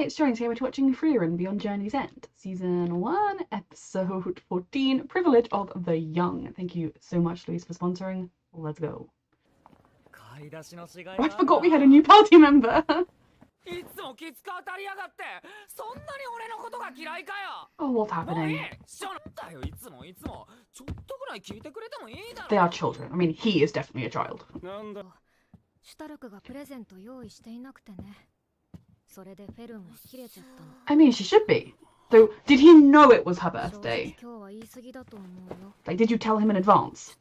Hi, it's Johnny. Today we're watching Frieren Beyond Journey's End, Season 1, Episode 14, Privilege of the Young. Thank you so much, Louise, for sponsoring. Let's go. Oh, I forgot we had a new party member. Oh, what's happening? They are children. I mean, he is definitely a child. I mean, she should be. Though, did he know it was her birthday? Like, did you tell him in advance?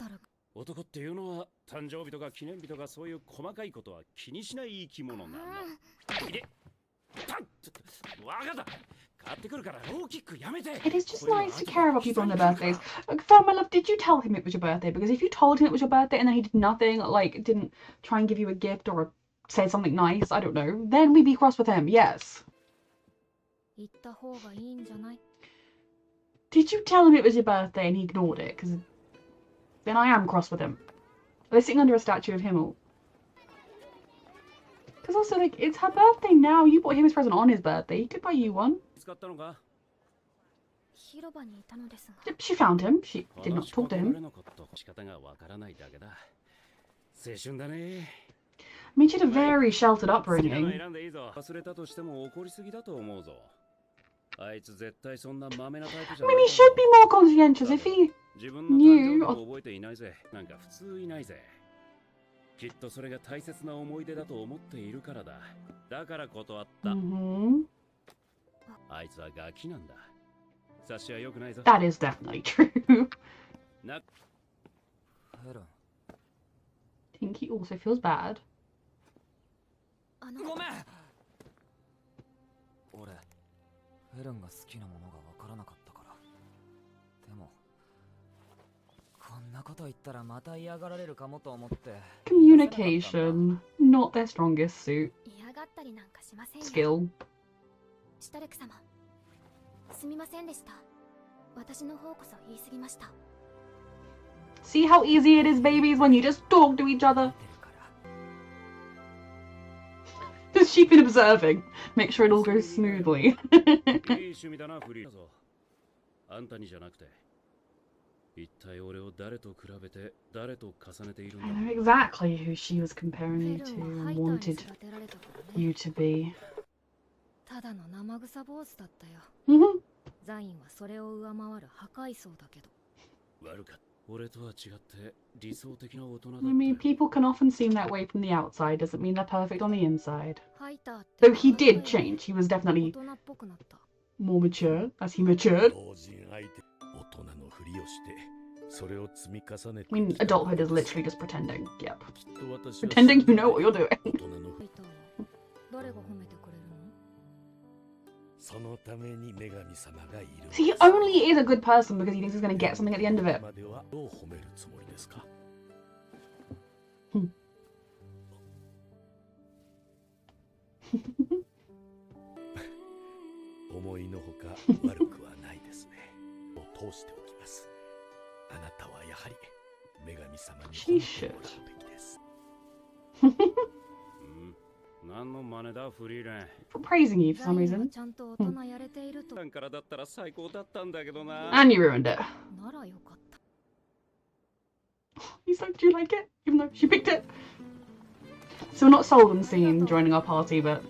It is just nice to care about people on their birthdays. Like, Phil, my love, did you tell him it was your birthday? Because if you told him it was your birthday and then he did nothing, like, didn't try and give you a gift or say something nice, I don't know, then we'd be cross with him, yes. Did you tell him it was your birthday and he ignored it? Because then I am cross with him. They're sitting under a statue of him. Because also, like, it's her birthday now. You bought him his present on his birthday. He could buy you one. She found him. She did not talk to him. I mean, she had a very sheltered upbringing. I mean, he should be more conscientious if he knew. That is definitely true. I think he also feels bad. Communication, not their strongest suit. Skill. See how easy it is, babies, when you just talk to each other. Just she's been observing. Make sure it all goes smoothly. I know exactly who she was comparing you to and wanted you to be. I mean, people can often seem that way from the outside, doesn't mean they're perfect on the inside. Though he did change, he was definitely more mature as he matured. I mean, adulthood is literally just pretending, yep. Pretending you know what you're doing. See, he only is a good person because he thinks he's going to get something at the end of it. She should. For praising you for some reason. And you ruined it. He's like, do you like it? Even though she picked it. So we're not sold on seeing joining our party, but...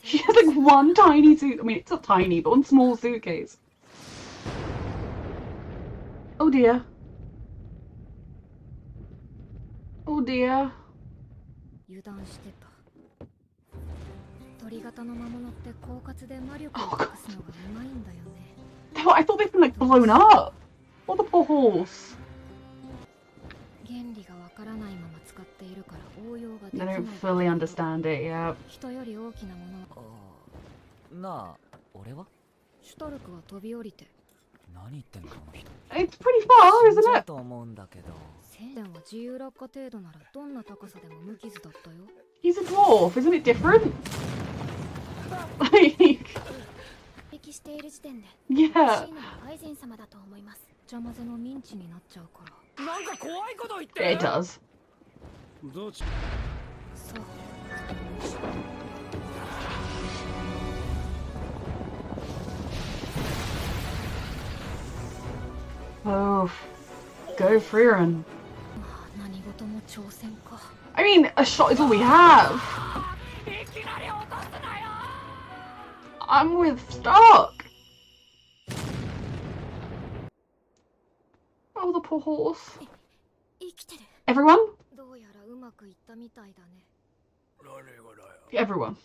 She has like one tiny suit. I mean, it's not tiny, but one small suitcase. Oh dear. Oh dear. Oh god. I thought they'd been like blown up. What the poor horse? I don't fully understand it, yeah. It's pretty far, isn't it? He's a dwarf, isn't it different? Like... Yeah. It does. Oh, go Frieren. I mean, a shot is all we have. I'm with Stark. Oh, the poor horse. Everyone? Everyone.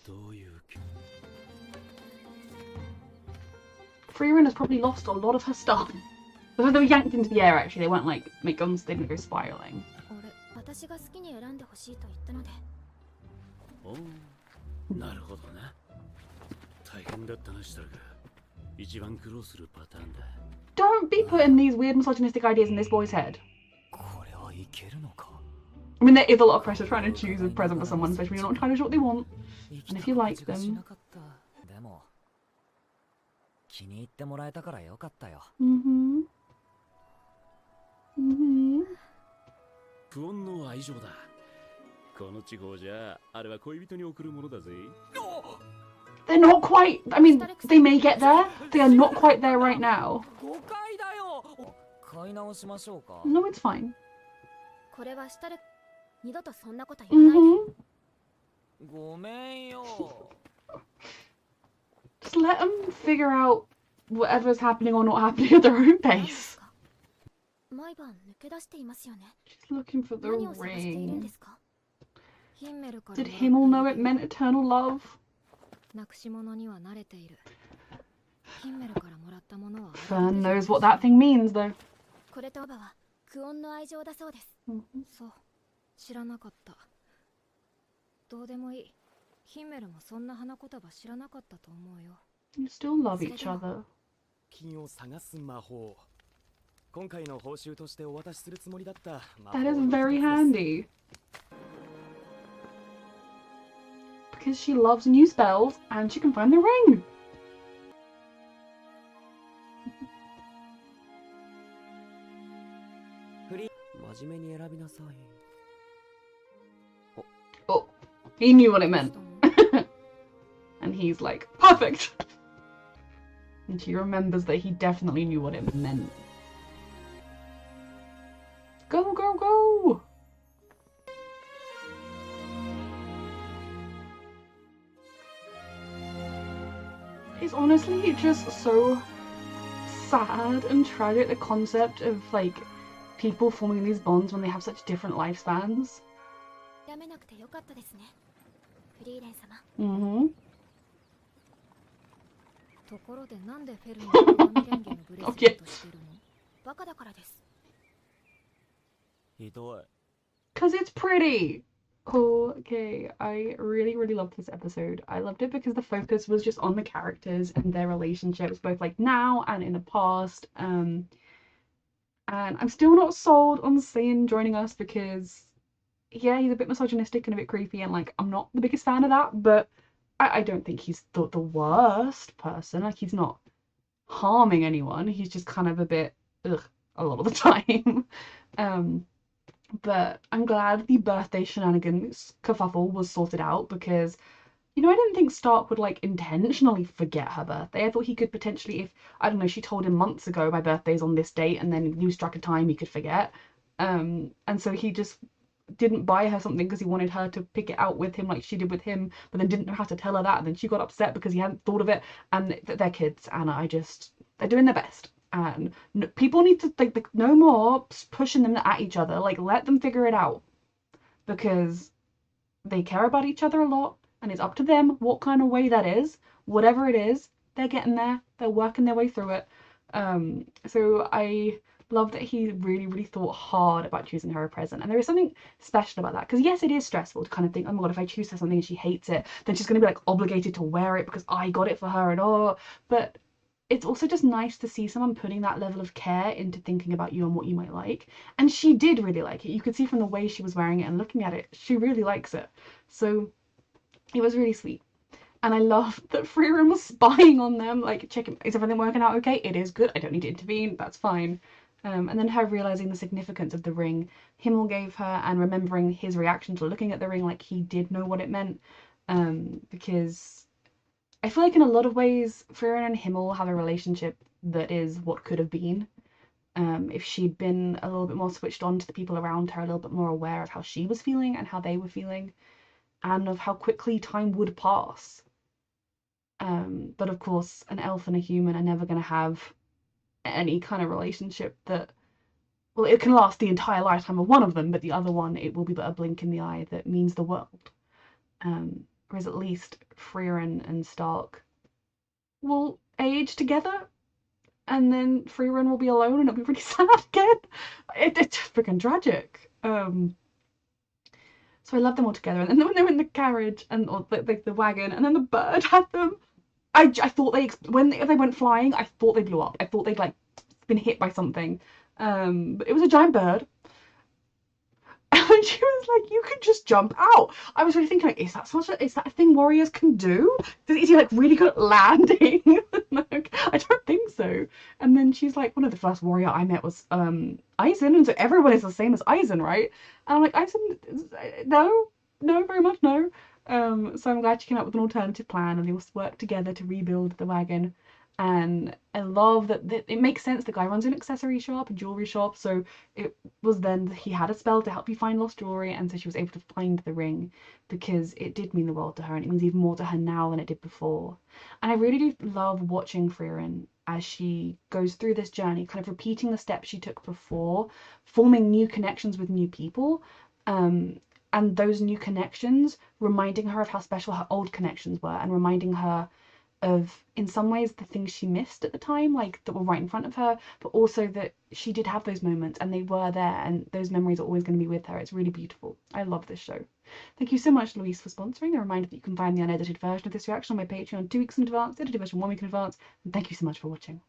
Frieren has probably lost a lot of her stuff. Because they were yanked into the air, actually. They weren't like make guns, they didn't go spiraling. Don't be putting these weird misogynistic ideas in this boy's head. I mean, there is a lot of pressure trying to choose a present for someone, especially when you're not entirely sure what they want. And if you like them... Mm-hmm. Mm-hmm. They're not quite... I mean, they may get there. They are not quite there right now. No, it's fine. Mm-hmm. Just let them figure out whatever's happening or not happening at their own pace. She's looking for the ring. Did Himmel know it meant eternal love? Fern knows what that thing means, though. You still love each other. That is very handy. Because she loves new spells and she can find the ring. Oh, he knew what it meant. And he's like, perfect! And she remembers that he definitely knew what it meant. Go, go, go! It's honestly just so sad and tragic, the concept of like people forming these bonds when they have such different lifespans. Mm-hmm. Oh, yes. Because it's pretty. Oh, okay. I really, really loved this episode. I loved it because the focus was just on the characters and their relationships, both like now and in the past. And I'm still not sold on Sein joining us because, yeah, he's a bit misogynistic and a bit creepy, and like I'm not the biggest fan of that. But I don't think he's the worst person. Like he's not harming anyone. He's just kind of a bit ugh a lot of the time. But I'm glad the birthday shenanigans kerfuffle was sorted out because, you know, I didn't think Stark would like intentionally forget her birthday. I thought he could potentially, if, I don't know, she told him months ago my birthday's on this date and then lose track of time, he could forget. And so he just didn't buy her something because he wanted her to pick it out with him like she did with him, but then didn't know how to tell her that, and then she got upset because he hadn't thought of it. And they're kids, and they're doing their best. And people need to think, no more pushing them at each other. Like, let them figure it out, because they care about each other a lot, and it's up to them what kind of way that is. Whatever it is, they're getting there. They're working their way through it. So I love that he really, really thought hard about choosing her a present. And there is something special about that, because yes, it is stressful to kind of think, oh my god, if I choose her something and she hates it, then she's going to be like obligated to wear it because I got it for her, and oh, but it's also just nice to see someone putting that level of care into thinking about you and what you might like. And she did really like it. You could see from the way she was wearing it and looking at it, she really likes it. So it was really sweet. And I love that Frieren was spying on them, like checking, is everything working out okay? It is good. I don't need to intervene. That's fine. And then her realizing the significance of the ring Himmel gave her and remembering his reaction to looking at the ring like he did know what it meant. Because I feel like in a lot of ways, Frieren and Himmel have a relationship that is what could have been. If she'd been a little bit more switched on to the people around her, a little bit more aware of how she was feeling and how they were feeling, and of how quickly time would pass. But of course, an elf and a human are never going to have any kind of relationship that, well, it can last the entire lifetime of one of them, but the other one, it will be but a blink in the eye that means the world. Whereas at least Frieren and Stark will age together, and then Frieren will be alone, and it'll be really sad again. It's freaking tragic. So I love them all together, and then when they were in the carriage and or the wagon, and then the bird had them. I thought when they went flying, I thought they blew up. I thought they'd like been hit by something. But it was a giant bird. And she was like, "You can just jump out." I was really thinking, like, is that a thing warriors can do? Is he like really good at landing? Like, I don't think so. And then she's like, one of the first warrior I met was Eisen, and so everyone is the same as Eisen, right? And I'm like, Eisen, no, very much no. So I'm glad she came up with an alternative plan, and they all work together to rebuild the wagon. And I love that it makes sense. The guy runs an accessory shop, a jewelry shop, so it was then he had a spell to help you find lost jewelry, and so she was able to find the ring because it did mean the world to her, and it means even more to her now than it did before. And I really do love watching Frieren as she goes through this journey, kind of repeating the steps she took before, forming new connections with new people, and those new connections reminding her of how special her old connections were, and reminding her of, in some ways, the things she missed at the time, like that were right in front of her, but also that she did have those moments and they were there, and those memories are always going to be with her. It's really beautiful. I love this show. Thank you so much, Louise, for sponsoring. A reminder that you can find the unedited version of this reaction on my Patreon 2 weeks in advance, the edited version 1 week in advance, and thank you so much for watching.